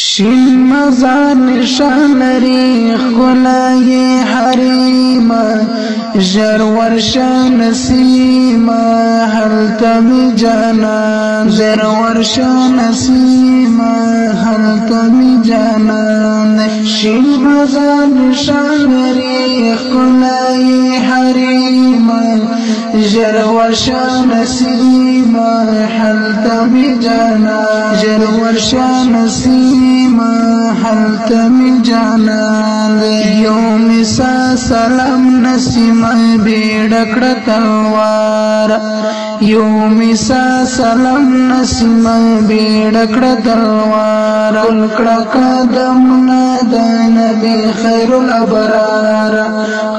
شین مزار نشان لري ښکلی حریم ژر ورشه نسیمه هلته می جانان ژر ورشه نسیمه هلته می جانان شین مزار نشان لري ښکلی حریم ژر ورشه نسیمه هلته می جانان ژر ورشه نسیمه هلته می جانان یوم سلام نسیمه بیڑکڑ تلوار یوم سلام نسیمه بیڑکڑ تلوار کلکڑ قدمنا د نبی خیر الابرار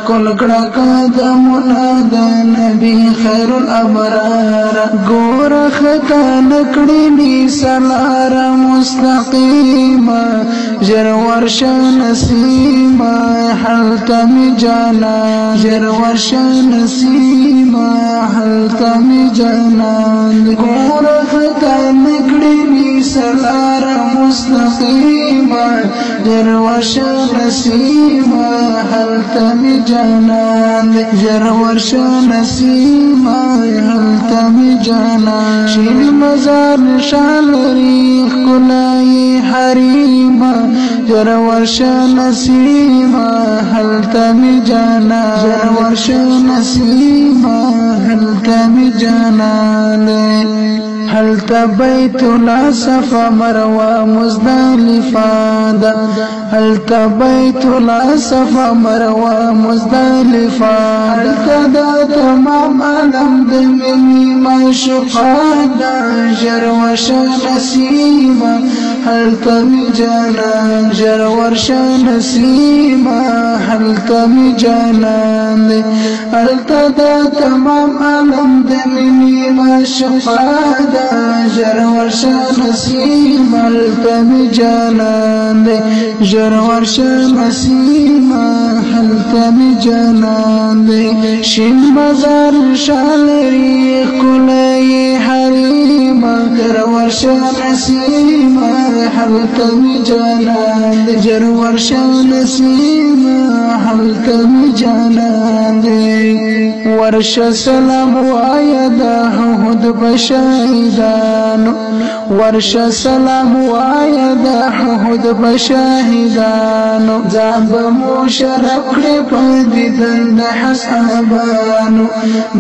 کلکڑ قدمنا د نبی خیر الابرار گور خطا نکڑی نی سلار مستقیم ژر ورشه نسیمه هلته می جانان ژر ورشه نسیمه هلته می جانان گور خطا نکڑی نی سلار مستقیم ژر ورشه نسیمه هلته می جانان ژر ورشه نسیمه هلته می جانان شین مزار نشان لري ښکلی حریم ژر ورشه نسیمه هلته می جانان ژر ورشه نسیمه هلته می جانان هلته بیت الله صفا مروه مزدلفه ده هلته بیت الله صفا مروه مزدلفه هلته د تمام عالم د مینې معشوقه ده ژر ورشه نسیمه هلته می جانان ژر ورشه نسیمه هلته می جانان هلته د تمام عالم د مینې معشوقه ده ژر ورشه نسیمه هلته می جانان ژر ورشه نسیمه هلته می جانان شین مزار نشان لري ښکلی حریم ژر ورشه نسیمه هلته می جانان ژر ورشه نسیمه هلته می جانان ورشه سلام وایه د احد بشهیدانو ورشه سلام وایه د احد بشهیدانو ځان به مو شرف کړي په دیدن د اصحابانو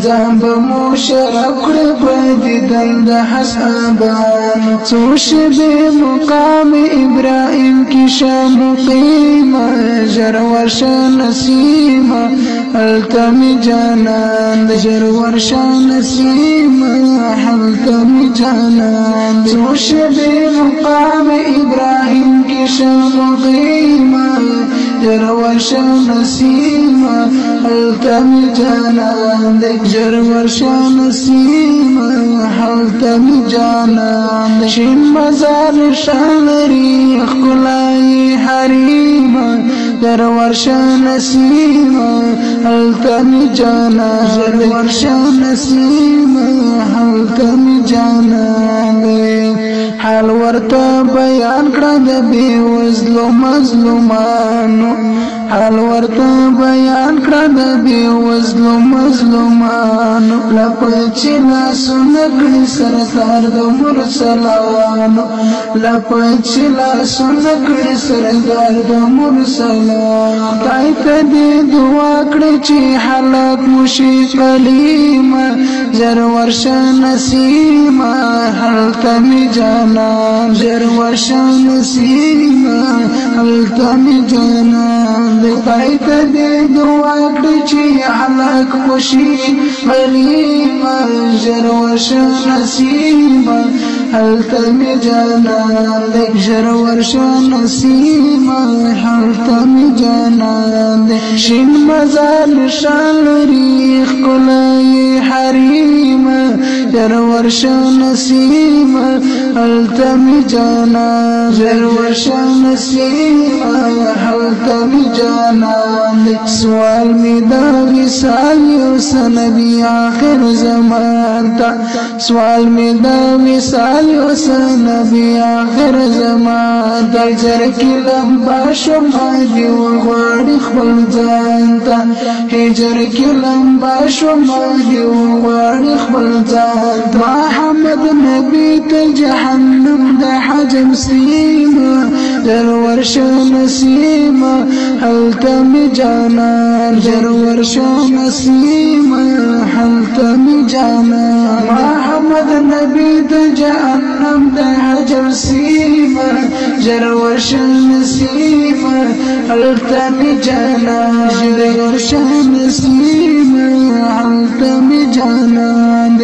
ځان به مو شرف کړي په دیدن د اصحابانو څو شېبې مقام ابراهیم کې شه مقیمه ژر ورشه نسیمه هلته می جانان ژر ورشه نسیمه هلته می جانان څو شېبې مقام ابراهیم کې شه مقیمه ژر ورشه نسیمه هلته می جانان ژر ورشه نسیمه هلته می جانان شین مزار نشان لري ښکلی حریم ژر ورشه نسیمه هلته می جانان ژر ورشه نسیمه هلته می جانان حال ورته بیان کړه د بېوزلو مظلومانو حال ورته بیان کړه د بېوزلو مظلومانو لپه چې لاسونه کړي سردار د مرسلانو لپه چې لاسونه کړي سردار د مرسلانو خدای ته دې دعا کړې چې حالات مو شي کلیمه ژر ورشه نسیمه هلته می جانان ژر ورشه نسیمه هلته می جانان خدای ته دې دعا کړې چې حالات مو شي کلیمه ژر ورشه نسیمه هلته می جانان ژر ورشه نسیمه هلته می جانان شین مزار نشان لري ښکلی حریم ژر ورشه نسیمه هلته می جانان ژر ورشه نسیمه هلته می جانان سوال می دا وصال یوس نبی آخر زمان تا سوال می دا وصال یوس نبی آخر زمان تا ژر کی لمبا شما دی وغواړي خپل ځان ته هجر کی لمبا شما دی وغواړي خپل ځان ته محمد نبی ته جهنم د حجم سیمه ژر ورشه نسیمه هلته می جانان ژر ورشه نسیمه هلته می جانان محمد نبی ته جهنم د حجم سیمه ژر ورشه نسیمه هلته می جانان ژر ورشه نسیمه هلته می جانان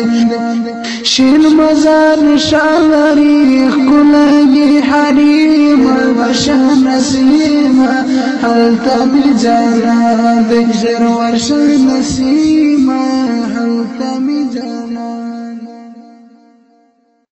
شین مزار شالری ښکلګي حریم ورشه نسیمه هلته می جانان ژر ورشه نسیمه هلته می جانان